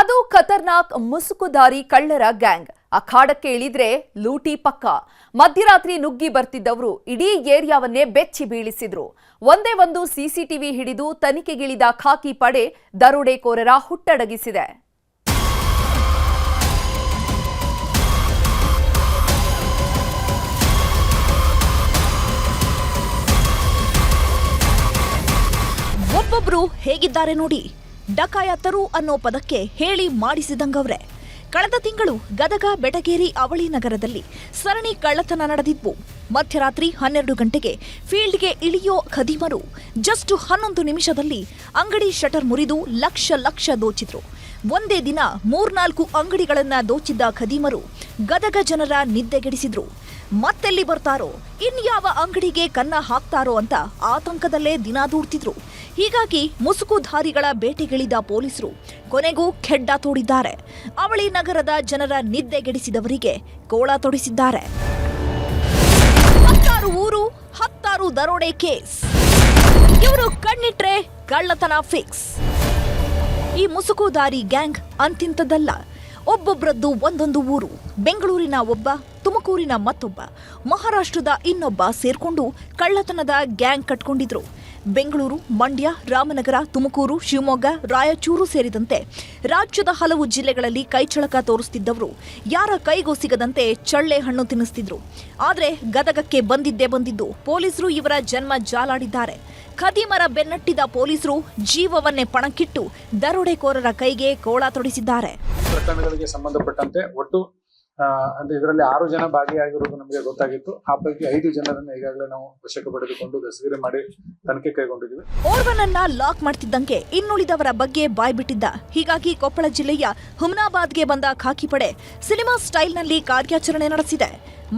ಅದು ಖತರ್ನಾಕ್ ಮುಸುಕುಧಾರಿ ಕಳ್ಳರ ಗ್ಯಾಂಗ್. ಅಖಾಡಕ್ಕೆ ಇಳಿದ್ರೆ ಲೂಟಿ ಪಕ್ಕ. ಮಧ್ಯರಾತ್ರಿ ನುಗ್ಗಿ ಬರ್ತಿದ್ದವರು ಇಡೀ ಏರಿಯಾವನ್ನೇ ಬೆಚ್ಚಿ ಬೀಳಿಸಿದ್ರು. ಒಂದೇ ಒಂದು ಸಿಸಿಟಿವಿ ಹಿಡಿದು ತನಿಖೆಗಿಳಿದ ಖಾಕಿ ಪಡೆ ದರೋಡೆಕೋರರ ಹುಟ್ಟಡಗಿಸಿದೆ. ಒಬ್ಬೊಬ್ರು ಹೇಗಿದ್ದಾರೆ ನೋಡಿ. ಡಕಾಯತರು ಅನ್ನೋ ಪದಕ್ಕೆ ಹೇಳಿ ಮಾಡಿಸಿದಂಗವ್ರೆ. ಕಳೆದ ತಿಂಗಳು ಗದಗ ಬೆಟಗೇರಿ ಅವಳಿ ನಗರದಲ್ಲಿ ಸರಣಿ ಕಳ್ಳತನ ನಡೆದಿದ್ವು. ಮಧ್ಯರಾತ್ರಿ 12 ಗಂಟೆಗೆ ಫೀಲ್ಡ್ಗೆ ಇಳಿಯೋ ಖದೀಮರು ಜಸ್ಟ್ 11 ನಿಮಿಷದಲ್ಲಿ ಅಂಗಡಿ ಶಟರ್ ಮುರಿದು ಲಕ್ಷ ದೋಚಿದ್ರು. ಒಂದೇ ದಿನ 3-4 ಅಂಗಡಿಗಳನ್ನ ದೋಚಿದ್ದ ಖದೀಮರು ಗದಗ ಜನರ ನಿದ್ದೆಗೆಡಿಸಿದ್ರು. ಮತ್ತೆಲ್ಲಿ ಬರ್ತಾರೋ, ಇನ್ಯಾವ ಅಂಗಡಿಗೆ ಕನ್ನ ಹಾಕ್ತಾರೋ ಅಂತ ಆತಂಕದಲ್ಲೇ ದಿನ ದೂಡ್ತಿದ್ರು. ಹೀಗಾಗಿ ಮುಸುಕುಧಾರಿಗಳ ಬೇಟೆಗಿಳಿದ ಪೊಲೀಸರು ಕೊನೆಗೂ ಖೆಡ್ಡ ತೋಡಿದ್ದಾರೆ. ಅವಳಿ ನಗರದ ಜನರ ನಿದ್ದೆಗೆಡಿಸಿದವರಿಗೆ ಗೋಳ ತೊಡಿಸಿದ್ದಾರೆ. 16 ಊರು 16 ದರೋಡೆ ಕೇಸ್. ಇವರು ಕಣ್ಣಿಟ್ರೆ ಕಳ್ಳತನ ಫಿಕ್ಸ್. ಈ ಮುಸುಕುಧಾರಿ ಗ್ಯಾಂಗ್ ಅಂತಿಂತದ್ದಲ್ಲ. ಒಬ್ಬೊಬ್ಬರದ್ದು ಒಂದೊಂದು ಊರು. ಬೆಂಗಳೂರಿನ ಒಬ್ಬ, ತುಮಕೂರಿನ ಮತ್ತೊಬ್ಬ, ಮಹಾರಾಷ್ಟ್ರದ ಇನ್ನೊಬ್ಬ ಸೇರ್ಕೊಂಡು ಕಳ್ಳತನದ ಗ್ಯಾಂಗ್ ಕಟ್ಕೊಂಡಿದ್ರು. ಬೆಂಗಳೂರು, ಮಂಡ್ಯ, ರಾಮನಗರ, ತುಮಕೂರು, ಶಿವಮೊಗ್ಗ, ರಾಯಚೂರು ಸೇರಿದಂತೆ ರಾಜ್ಯದ ಹಲವು ಜಿಲ್ಲೆಗಳಲ್ಲಿ ಕೈಚಳಕ ತೋರಿಸುತ್ತಿದ್ದವರು ಯಾರ ಕೈಗೂ ಸಿಗದಂತೆ ಚಳ್ಳೆ ಹಣ್ಣು ತಿನ್ನಿಸ್ತಿದ್ರು. ಆದರೆ ಗದಗಕ್ಕೆ ಬಂದಿದ್ದು ಪೊಲೀಸರು ಇವರ ಜನ್ಮ ಜಾಲಾಡಿದ್ದಾರೆ. ಖದೀಮರ ಬೆನ್ನಟ್ಟಿದ ಪೊಲೀಸರು ಜೀವವನ್ನೇ ಪಣಕ್ಕಿಟ್ಟು ದರೋಡೆಕೋರರ ಕೈಗೆ ಕೋಳ ತೊಡಿಸಿದ್ದಾರೆ. ಪ್ರಕರಣಗಳಿಗೆ ಸಂಬಂಧಪಟ್ಟಂತೆ ಒಟ್ಟು ಇದರಲ್ಲಿ 6 ಜನ ಭಾಗಿಯಾಗಿರುವುದು ನಮಗೆ ಗೊತ್ತಾಗಿತ್ತು. ಆ ಪೈಕಿ 5 ಜನರನ್ನು ಈಗಾಗಲೇ ನಾವು ವಶಕ್ಕೆ ಪಡೆದುಕೊಂಡು ದಸ್ತಗಿರಿ ಮಾಡಿ ತನಿಖೆ ಕೈಗೊಂಡಿದ್ದೀವಿ. ಓರ್ವನನ್ನ ಲಾಕ್ ಮಾಡ್ತಿದ್ದಂಗೆ ಇನ್ನುಳಿದವರ ಬಗ್ಗೆ ಬಾಯ್ಬಿಟ್ಟಿದ್ದ. ಹೀಗಾಗಿ ಕೊಪ್ಪಳ ಜಿಲ್ಲೆಯ ಹುಮ್ನಾಬಾದ್ಗೆ ಬಂದ ಖಾಕಿ ಪಡೆ ಸಿನಿಮಾ ಸ್ಟೈಲ್ನಲ್ಲಿ ಕಾರ್ಯಾಚರಣೆ ನಡೆಸಿದೆ.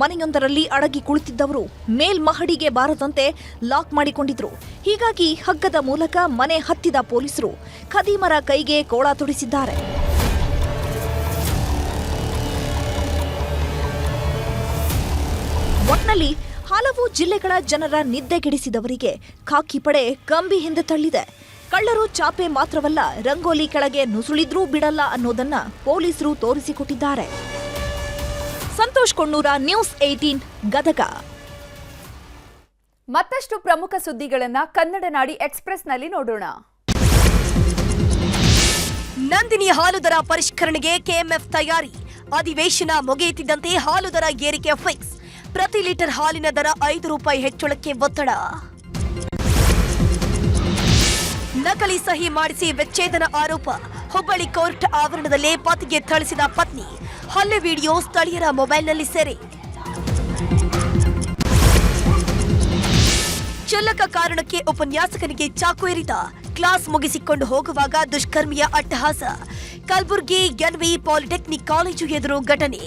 ಮನೆಯೊಂದರಲ್ಲಿ ಅಡಗಿ ಕುಳಿತಿದ್ದವರು ಮೇಲ್ಮಹಡಿಗೆ ಬಾರದಂತೆ ಲಾಕ್ ಮಾಡಿಕೊಂಡಿದ್ರು. ಹೀಗಾಗಿ ಹಗ್ಗದ ಮೂಲಕ ಮನೆ ಹತ್ತಿದ ಪೊಲೀಸರು ಖದೀಮರ ಕೈಗೆ ಕೋಳ ತೊಡಿಸಿದ್ದಾರೆ. ಒಟ್ನಲ್ಲಿ ಹಲವು ಜಿಲ್ಲೆಗಳ ಜನರ ನಿದ್ದೆಗೆಡಿಸಿದವರಿಗೆ ಖಾಕಿ ಪಡೆ ಕಂಬಿ ಹಿಂದೆ ತಳ್ಳಿದೆ. ಕಳ್ಳರು ಚಾಪೆ ಮಾತ್ರವಲ್ಲ, ರಂಗೋಲಿ ಕೆಳಗೆ ನುಸುಳಿದ್ರೂ ಬಿಡಲ್ಲ ಅನ್ನೋದನ್ನ ಪೊಲೀಸರು ತೋರಿಸಿಕೊಟ್ಟಿದ್ದಾರೆ. ಸಂತೋಷ್ ಕೊಂಡೂರ, ನ್ಯೂಸ್ 18 ಗದಗ. ಮತ್ತಷ್ಟು ಪ್ರಮುಖ ಸುದ್ದಿಗಳನ್ನ ಕನ್ನಡ ನಾಡಿ ಎಕ್ಸ್‌ಪ್ರೆಸ್‌ನಲ್ಲಿ ನೋಡೋಣ. ನಂದಿನಿ ಹಾಲು ದರ ಪರಿಷ್ಕರಣೆಗೆ ಕೆಎಂಎಫ್ ತಯಾರಿ. ಅಧಿವೇಶನ ಮುಗಿಯುತ್ತಿದ್ದಂತೆ ಹಾಲು ದರ ಏರಿಕೆ ಫಿಕ್ಸ್. ಪ್ರತಿ ಲೀಟರ್ ಹಾಲಿನ ದರ ₹5 ಹೆಚ್ಚಳಕ್ಕೆ ಒತ್ತಡ. ನಕಲಿ ಸಹಿ ಮಾಡಿಸಿ ವಿಚ್ಛೇದನ ಆರೋಪ. ಹುಬ್ಬಳ್ಳಿ ಕೋರ್ಟ್ ಆವರಣದಲ್ಲೇ ಪತಿಗೆ ಥಳಿಸಿದ ಪತ್ನಿ. ಹಲ್ಲೆ ವಿಡಿಯೋ ಸ್ಥಳೀಯರ ಮೊಬೈಲ್ನಲ್ಲಿ ಸೆರೆ. ಕ್ಷುಲ್ಲಕ ಕಾರಣಕ್ಕೆ ಉಪನ್ಯಾಸಕನಿಗೆ ಚಾಕು ಇರಿತ. ಕ್ಲಾಸ್ ಮುಗಿಸಿಕೊಂಡು ಹೋಗುವಾಗ ದುಷ್ಕರ್ಮಿಯ ಅಟ್ಟಹಾಸ. ಕಲಬುರಗಿ ಎನ್ವಿ ಪಾಲಿಟೆಕ್ನಿಕ್ ಕಾಲೇಜು ಎದುರು ಘಟನೆ.